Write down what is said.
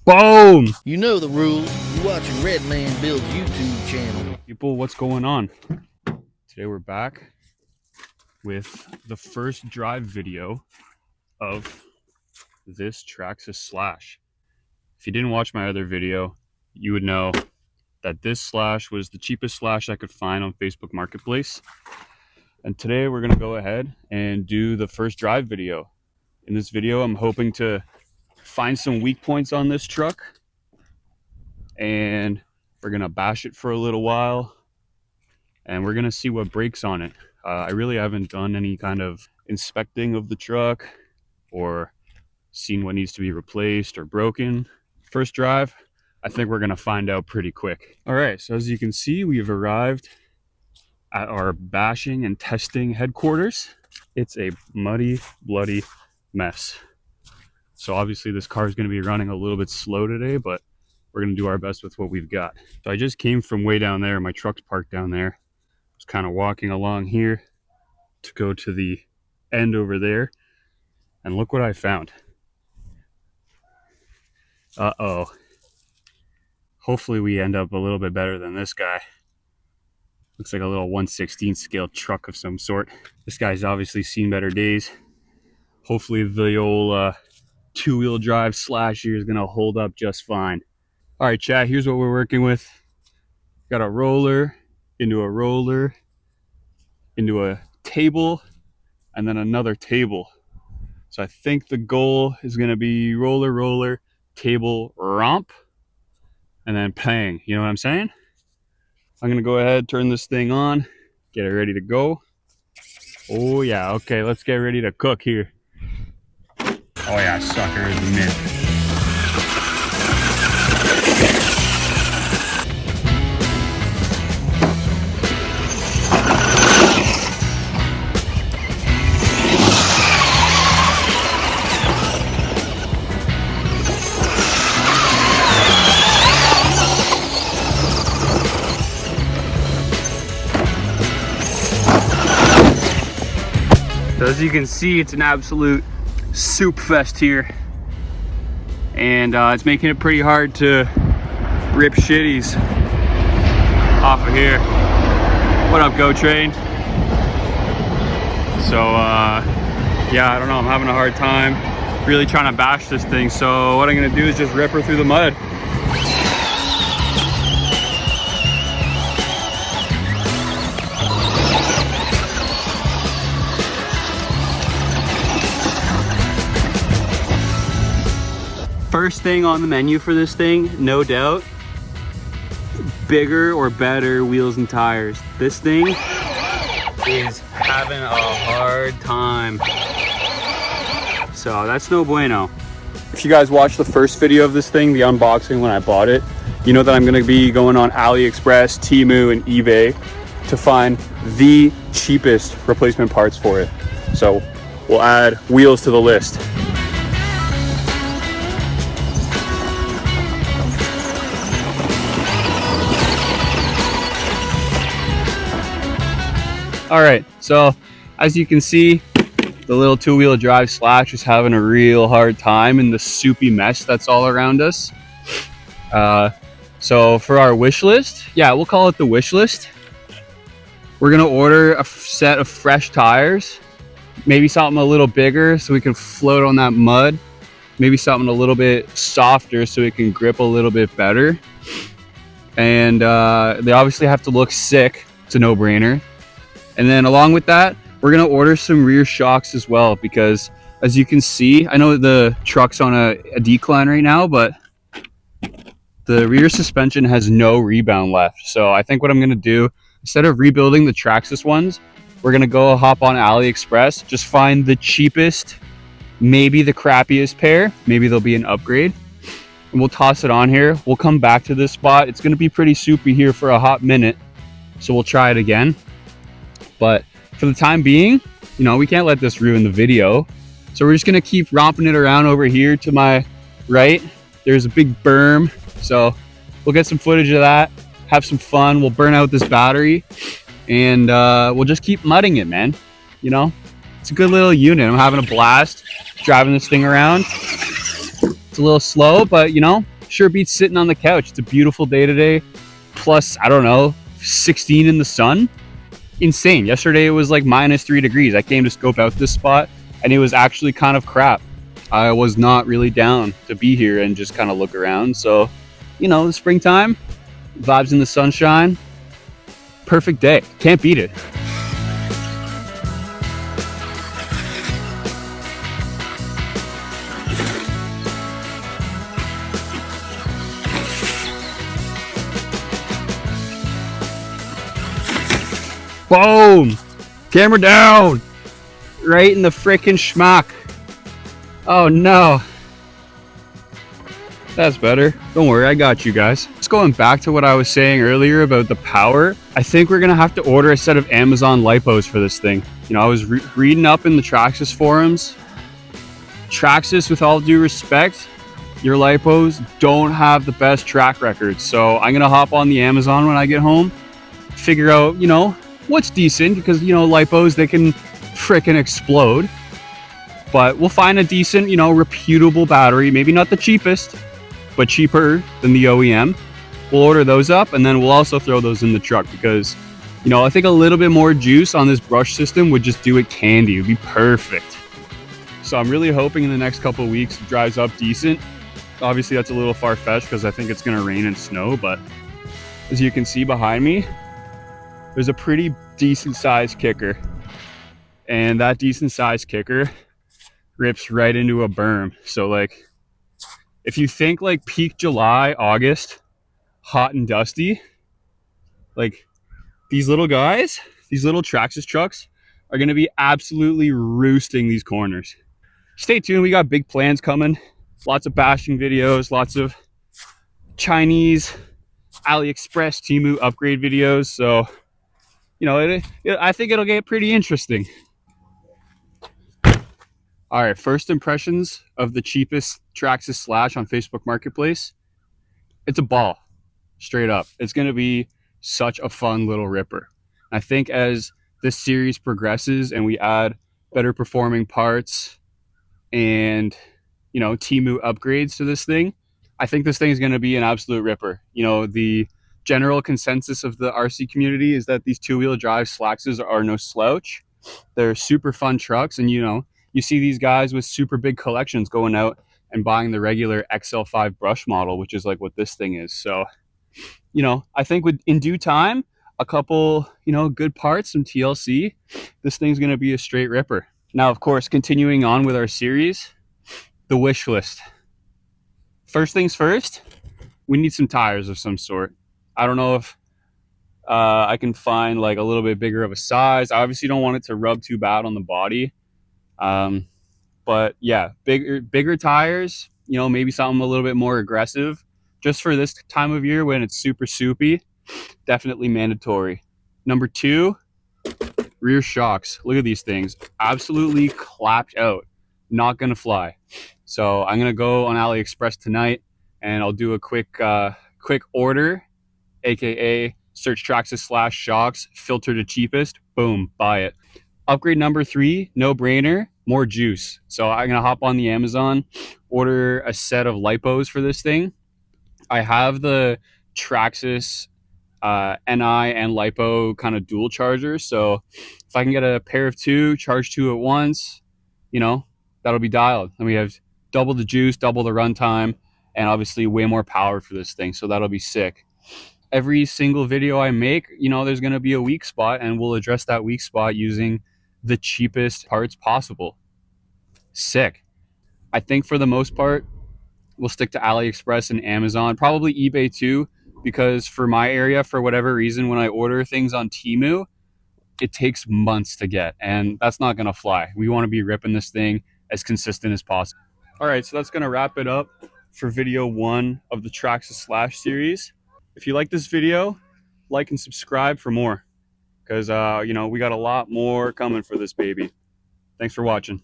Boom! You know the rules. You're watching Redman build YouTube channel. People, what's going on? Today we're back with the first drive video of this Traxxas Slash. If you didn't watch my other video, you would know that this Slash was the cheapest Slash I could find on Facebook Marketplace. And today we're gonna go ahead and do the first drive video. In this video, I'm hoping to find some weak points on this truck, and we're gonna bash it for a little while, and we're gonna see what breaks on it. I really haven't done any kind of inspecting of the truck or seen what needs to be replaced or broken. First drive, I think we're gonna find out pretty quick. All right, so as you can see, we've arrived at our bashing and testing headquarters. It's a muddy, bloody mess. So obviously this car is going to be running a little bit slow today, but we're going to do our best with what we've got. So I just came from way down there. My truck's parked down there. I was kind of walking along here to go to the end over there. And look what I found. Uh-oh. Hopefully we end up a little bit better than this guy. Looks like a little 1/16 scale truck of some sort. This guy's obviously seen better days. Hopefully the old two-wheel drive Slash here is gonna hold up just fine. All right, chat, here's what we're working with. Got a roller, into a table, and then another table. So I think the goal is gonna be roller, roller, table, romp, and then pang. You know what I'm saying? I'm gonna go ahead, turn this thing on, get it ready to go. Oh yeah, okay, let's get ready to cook here. Oh yeah, sucker is mint. So as you can see, it's an absolute soup fest here, and it's making it pretty hard to rip shitties off of here. What up, Go Train? So yeah, I don't know, I'm having a hard time really trying to bash this thing, so what I'm gonna do is just rip her through the mud. First thing on the menu for this thing, no doubt, bigger or better wheels and tires. This thing is having a hard time. So that's no bueno. If you guys watched the first video of this thing, the unboxing when I bought it, you know that I'm gonna be going on AliExpress, Temu, and eBay to find the cheapest replacement parts for it. So we'll add wheels to the list. All right, so as you can see, the little two-wheel drive Slash is having a real hard time in the soupy mess that's all around us. So for our wish list, yeah, we'll call it the wish list. We're gonna order a set of fresh tires, maybe something a little bigger so we can float on that mud, maybe something a little bit softer so it can grip a little bit better. And they obviously have to look sick, it's a no-brainer. And then along with that, we're gonna order some rear shocks as well, because as you can see, I know the truck's on a decline right now, but the rear suspension has no rebound left. So I think what I'm gonna do, instead of rebuilding the Traxxas ones, we're gonna go hop on AliExpress, just find the cheapest, maybe the crappiest pair, maybe there'll be an upgrade, and we'll toss it on here. We'll come back to this spot. It's gonna be pretty soupy here for a hot minute, so we'll try it again. But for the time being, you know, we can't let this ruin the video. So we're just gonna keep romping it around over here to my right. There's a big berm. So we'll get some footage of that, have some fun. We'll burn out this battery, and we'll just keep mudding it, man. You know, it's a good little unit. I'm having a blast driving this thing around. It's a little slow, but you know, Sure beats sitting on the couch. It's a beautiful day today. Plus, I don't know, 16 in the sun. Insane. Yesterday it was like -3 degrees. I came to scope out this spot and it was actually kind of crap. I was not really down to be here and just kind of look around. So, you know, the springtime, vibes in the sunshine, perfect day. Can't beat it. Boom! Camera down! Right in the frickin' schmuck. Oh no. That's better. Don't worry, I got you guys. Just going back to what I was saying earlier about the power, I think we're gonna have to order a set of Amazon lipos for this thing. You know, I was reading up in the Traxxas forums. Traxxas, with all due respect, your lipos don't have the best track record. So I'm gonna hop on the Amazon when I get home, figure out, you know, what's decent, because, you know, lipos, they can frickin' explode. But we'll find a decent, you know, reputable battery, maybe not the cheapest, but cheaper than the OEM. We'll order those up, and then we'll also throw those in the truck because, you know, I think a little bit more juice on this brush system would just do it candy. It would be perfect. So I'm really hoping in the next couple of weeks it drives up decent. Obviously that's a little far-fetched because I think it's gonna rain and snow, but as you can see behind me, there's a pretty decent sized kicker, and that decent sized kicker rips right into a berm. So like, if you think like peak July, August, hot and dusty, like these little guys, these little Traxxas trucks are going to be absolutely roosting these corners. Stay tuned, we got big plans coming. Lots of bashing videos, lots of Chinese, AliExpress, Temu upgrade videos. So, you know, I think it'll get pretty interesting. All right, first impressions of the cheapest Traxxas Slash on Facebook Marketplace. It's a ball, straight up. It's going to be such a fun little ripper. I think as this series progresses and we add better performing parts and, you know, Temu upgrades to this thing, I think this thing is going to be an absolute ripper. You know, the general consensus of the RC community is that these two-wheel drive Slaxes are no slouch. They're super fun trucks, and, you know, you see these guys with super big collections going out and buying the regular XL5 brush model, which is like what this thing is. So, you know, I think in due time, a couple, you know, good parts, some TLC, this thing's going to be a straight ripper. Now, of course, continuing on with our series, the wish list. First things first, we need some tires of some sort. I don't know if I can find like a little bit bigger of a size. I obviously don't want it to rub too bad on the body. But yeah, bigger tires, you know, maybe something a little bit more aggressive just for this time of year when it's super soupy. Definitely mandatory. Number 2, rear shocks. Look at these things, absolutely clapped out, not gonna fly. So I'm gonna go on AliExpress tonight and I'll do a quick order, aka search Traxxas Slash shocks, filter to cheapest, boom, buy it. Upgrade number 3, no brainer, more juice. So I'm gonna hop on the Amazon, order a set of lipos for this thing. I have the Traxxas NI and lipo kind of dual chargers. So if I can get a pair of 2, charge 2 at once, you know, that'll be dialed. And we have double the juice, double the runtime, and obviously way more power for this thing. So that'll be sick. Every single video I make, you know, there's going to be a weak spot, and we'll address that weak spot using the cheapest parts possible. Sick. I think for the most part, we'll stick to AliExpress and Amazon, probably eBay too, because for my area, for whatever reason, when I order things on Temu, it takes months to get, and that's not going to fly. We want to be ripping this thing as consistent as possible. All right, so that's going to wrap it up for video 1 of the Traxxas Slash series. If you like this video, like and subscribe for more, because you know, we got a lot more coming for this baby. Thanks for watching.